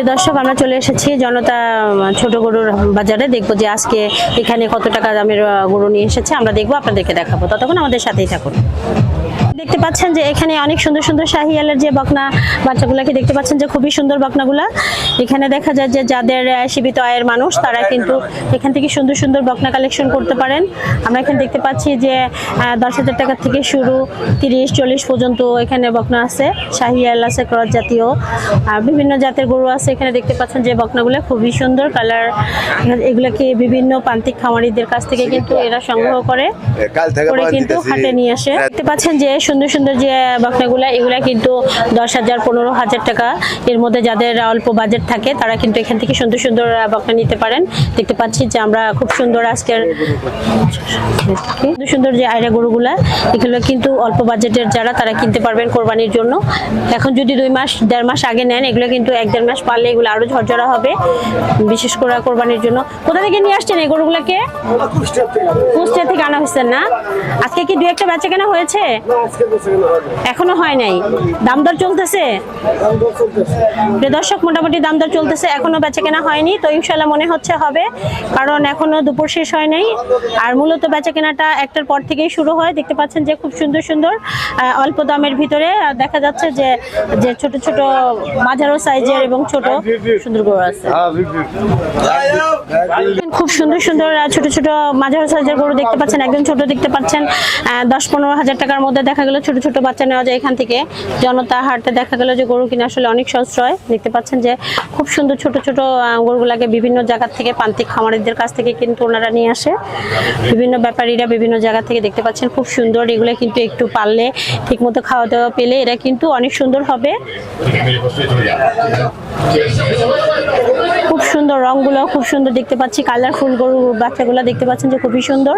প্রিয় দর্শক, আমরা চলে এসেছি জনতা ছোট গরুর বাজারে। দেখবো যে আজকে এখানে কত টাকা দামের গরু নিয়ে এসেছে, আমরা দেখবো, আপনাদেরকে দেখাবো। ততক্ষণ আমাদের সাথেই থাকুন। দেখতে পাচ্ছেন যে এখানে অনেক সুন্দর সুন্দর শাহিয়ালের যে বকনা বাচ্চাগুলাকে দেখতে পাচ্ছেন যে খুবই সুন্দর বকনাগুলা। এখানে দেখা যায় যে যাদের সীমিত আয়ের মানুষ তারা কিন্তু এখান থেকে সুন্দর সুন্দর বকনা কালেকশন করতে পারেন। আমরা এখানে দেখতে পাচ্ছি যে 10,000 টাকা থেকে শুরু 30-40 পর্যন্ত এখানে বকনা আছে, শাহিয়াল আছে, ক্রস জাতীয় বিভিন্ন জাতের গরু আছে। এখানে দেখতে পাচ্ছেন যে বকনাগুলো খুবই সুন্দর কালার। এগুলাকে বিভিন্ন প্রান্তিক খামারিদের কাছ থেকে কিন্তু এরা সংগ্রহ করে কিন্তু হাটে নিয়ে আসে। দেখতে পাচ্ছেন যে সুন্দর সুন্দর যে বকনাগুলা, এগুলা কিন্তু 10,000-15,000 টাকা এর মধ্যে যাদের অল্প বাজেট থাকে তারা কিন্তু এখান থেকে সুন্দর সুন্দর বকনা নিতে পারেন। দেখতে পাচ্ছি যে আমরা খুব সুন্দর আজকের সুন্দর সুন্দর যে আইরা গরুগুলা, এগুলো কিন্তু অল্প বাজেটের যারা তারা কিনতে পারবেন কোরবানির জন্য। এখন যদি 2-1.5 মাস আগে নেন, এগুলো কিন্তু 1-1.5 মাস পারলে এগুলো আরো ঝরঝরা হবে, বিশেষ করে কোরবানির জন্য। কোথা থেকে নিয়ে আসছেন এই গরুগুলাকে? কুষ্টিয়া থেকে আনা হয়েছে না? আজকে কি 2-1টা বেচা কেনা হয়েছে? এখনো হয় নাই। দাম দর চলতেছে দর্শক, মোটামুটি দাম দর চলতেছে, এখনো বেচা কেনা হয়নি। তো ইনশাল্লাহ মনে হচ্ছে হবে, কারণ এখনো দুপুর শেষ হয় নাই। আর মূলত বেচা কেনাটা 1টার পর থেকেই শুরু হয়। দেখতে পাচ্ছেন যে খুব সুন্দর সুন্দর অল্প দামের ভিতরে দেখা যাচ্ছে যে যে ছোট ছোট মাঝারো সাইজের এবং ছোট সুন্দর গরু আছে। খুব সুন্দর সুন্দর ছোট ছোট মাঝারো সাইজের গরু দেখতে পাচ্ছেন, একদম ছোট দেখতে পাচ্ছেন। 10-15 হাজার টাকার মধ্যে দেখা গেল ছোট ছোট বাচ্চা নেওয়া যায় এখান থেকে। জনতা হাটে দেখা গেল যে গরু কিনা আসলে অনেক সাশ্রয়। দেখতে পাচ্ছেন যে খুব সুন্দর ছোট ছোট গরুগুলাকে বিভিন্ন জায়গা থেকে প্রান্তিক খামারিদের কাছ থেকে কিন্তু ওনারা নিয়ে আসে, বিভিন্ন ব্যাপারীরা বিভিন্ন জায়গা থেকে। দেখতে পাচ্ছেন খুব সুন্দর, এগুলো কিন্তু একটু পারলে ঠিক মতো খাওয়া দাওয়া পেলে এরা কিন্তু অনেক সুন্দর হবে। খুব সুন্দর রংগুলো খুব সুন্দর দেখতে পাচ্ছি, কালারফুল গরু বাচ্চাগুলো দেখতে পাচ্ছেন যে খুবই সুন্দর।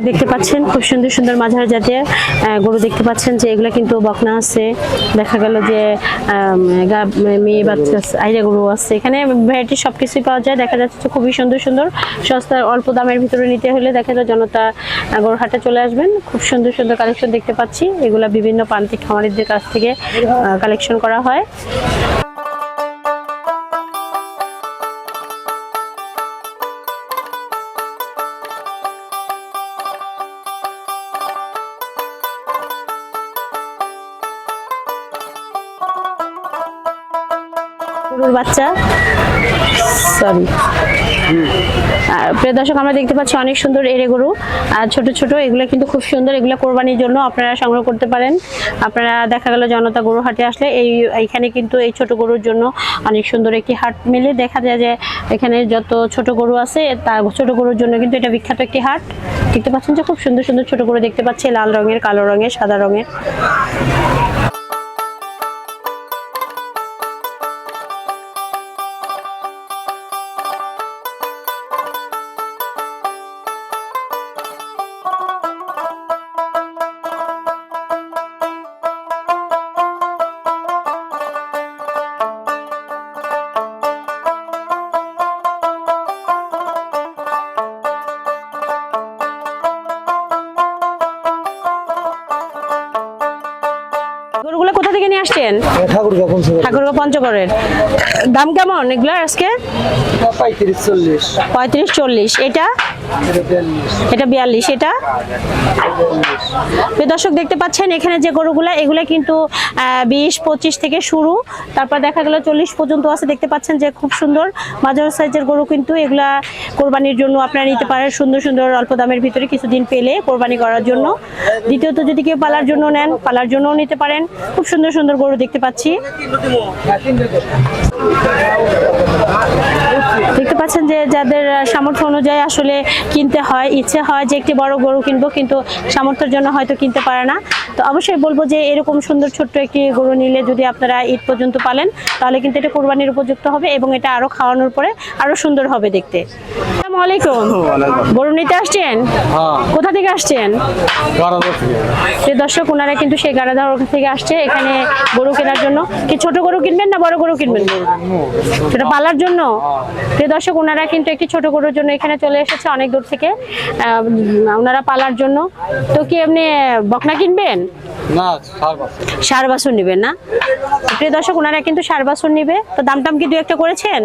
দেখতে পাচ্ছেন খুব সুন্দর সুন্দর মাঝারি জাতের গরু দেখতে পাচ্ছেন যে এগুলা কিন্তু বকনা আছে, দেখা গেল যে মেয়ে বাচ্চা আইরা গরু আছে। এখানে ভ্যারাইটি সবকিছুই পাওয়া যায়। দেখা যাচ্ছে খুবই সুন্দর সুন্দর সস্তা অল্প দামের ভিতরে নিতে হলে দেখা যায় জনতা গরু হাটে চলে আসবেন। খুব সুন্দর সুন্দর কালেকশন দেখতে পাচ্ছি, এগুলা বিভিন্ন প্রান্তিক খামারিদের কাছ থেকে কালেকশন করা হয়। গরুর বাচ্চা প্রিয় দর্শক, আমরা দেখতে পাচ্ছি অনেক সুন্দর এড়ে গরু আর ছোট ছোট, এগুলো কিন্তু খুব সুন্দর। এগুলো কোরবানির জন্য আপনারা সংগ্রহ করতে পারেন। আপনারা দেখা গেল জনতা গরু হাটে আসলে এইখানে কিন্তু এই ছোট গরুর জন্য অনেক সুন্দর একটি হাট মিলে। দেখা যায় যে এখানে যত ছোট গরু আছে তার ছোট গরুর জন্য কিন্তু এটা বিখ্যাত একটি হাট। দেখতে পাচ্ছেন যে খুব সুন্দর সুন্দর ছোট গরু দেখতে পাচ্ছি, লাল রঙের, কালো রঙের, সাদা রঙের। আসছেন? ঠাকুরগাঁও পঞ্চগড়ের। দাম কেমন এগুলো আজকে? 35-40। এটা 42। এটা প্রিয় দর্শক দেখতে পাচ্ছেন এখানে যে গরুগুলা, এগুলা কিন্তু 20-25 থেকে শুরু, তারপর দেখা গেল 40 পর্যন্ত আছে। দেখতে পাচ্ছেন যে খুব সুন্দর মাঝারি সাইজের গরু, কিন্তু এগুলা কোরবানির জন্য আপনারা নিতে পারেন। সুন্দর সুন্দর অল্প দামের ভিতরে কিছুদিন পেলে কোরবানি করার জন্য। দ্বিতীয়ত যদি কেউ পালার জন্য নেন, পালার জন্যও নিতে পারেন। খুব সুন্দর সুন্দর গরু দেখতে পাচ্ছি। দেখতে পাচ্ছেন যে যাদের সামর্থ্য অনুযায়ী আসলে কিনতে হয়, ইচ্ছে হয় যে একটি বড় গরু কিনবো, কিন্তু সামর্থ্যের জন্য হয়তো কিনতে পারে না। তো অবশ্যই বলবো যে এরকম সুন্দর ছোট্ট একটি গরু নিলে যদি আপনারা ঈদ পর্যন্ত পালেন, তাহলে কিন্তু এটা কোরবানির উপযুক্ত হবে এবং এটা আরো খাওয়ানোর পরে আরো সুন্দর হবে দেখতে। আসসালামু আলাইকুম। গরু নিতে আসছেন? কোথা থেকে আসছেন? দর্শক, ওনারা কিন্তু সেই গাড়াধার থেকে আসছে এখানে গরু কেনার জন্য। কি ছোট গরু কিনবেন না বড় গরু কিনবেন? সেটা পালার জন্য। প্রিয় দর্শক, ওনারা কিন্তু একটি ছোট গরুর জন্য এখানে চলে এসেছে অনেক দূর থেকে, ওনারা পালার জন্য। তো কি এমনি বকনা কিনবেন না? ষাঁড় বাছুর নিবেন না? প্রিয় দর্শক, ওনারা কিন্তু ষাঁড় বাছুর নিবে। তো দাম টাম কি দু একটা করেছেন?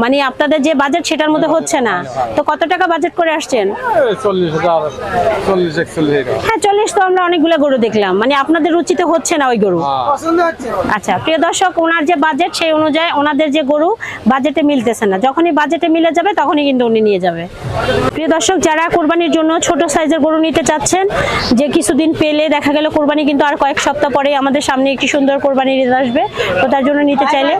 মানে আপনাদের যে বাজেট সেটার মধ্যে হচ্ছে না। তো কত টাকা বাজেট করে আসছেন? 40,000 হ্যাঁ 40 তো আমরা অনেকগুলো গরু দেখলাম, মানে আপনাদের রুচিতে হচ্ছে না ওই গরু। আচ্ছা প্রিয় দর্শক, ওনার যে বাজেট সেই অনুযায়ী ওনাদের যে গরু বাজেটে মিলতেছে না। যখনই বাজেটে মিলে যাবে তখনই কিন্তু উনি নিয়ে যাবে। প্রিয় দর্শক, যারা কোরবানির জন্য ছোট সাইজের গরু নিতে চাচ্ছেন, যে কিছুদিন পেলে দেখা গেল কোরবানি কিন্তু আর কয়েক সপ্তাহ পরে আমাদের সামনে একটি সুন্দর কোরবানির ঈদ আসবে, তো তার জন্য নিতে চাইলে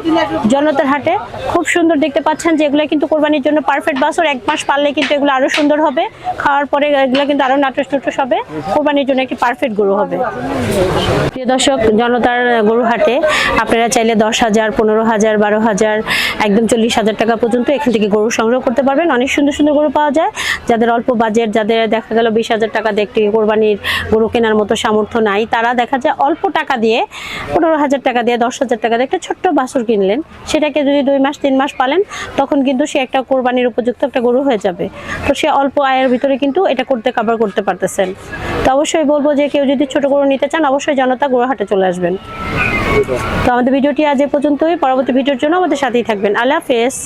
জনতার হাটে খুব সুন্দর দেখতে পাচ্ছেন যে এগুলো কিন্তু কোরবানির জন্য পারফেক্ট বাছুর। 1 মাস পারলে কিন্তু এগুলো আরো সুন্দর হবে, খাওয়ার পরে এগুলো কিন্তু আরো নাটস টুটস হবে, কোরবানির জন্য একটি পারফেক্ট গরু হবে। প্রিয় দর্শক, জনতার গরু হাটে আপনারা চাইলে 10,000, 15,000, 12,000, একদম 40,000 টাকা পর্যন্ত এখান থেকে গরু সংগ্রহ করতে পারবেন। অনেক সুন্দর সুন্দর গরু পাওয়া যায়। যাদের অল্প বাজেট, যাদের দেখা গেল 20,000 টাকা দিয়ে একটি কোরবানির গরু কেনার মতো সামর্থ্য নাই, তারা দেখা যায় অল্প টাকা দিয়ে 15,000 টাকা দিয়ে 10,000 টাকা দিয়ে একটা ছোট্ট বাছুর কিনলেন, সেটাকে যদি 2 মাস 3 মাস পালেন, তখন কিন্তু সে একটা কোরবানির উপযুক্ত একটা গরু হয়ে যাবে। তো সে অল্প আয়ের ভিতরে কিন্তু এটা কভার করতে পারতেছেন। তো অবশ্যই বলবো যে কেউ যদি ছোট গরু নিতে চান, অবশ্যই জনতা গরু হাটে চলে আসবেন। তো আমাদের ভিডিওটি আজ এ পর্যন্তই। পরবর্তী ভিডিওর জন্য আমাদের সাথেই থাকবেন। আল্লাহ হাফেজ।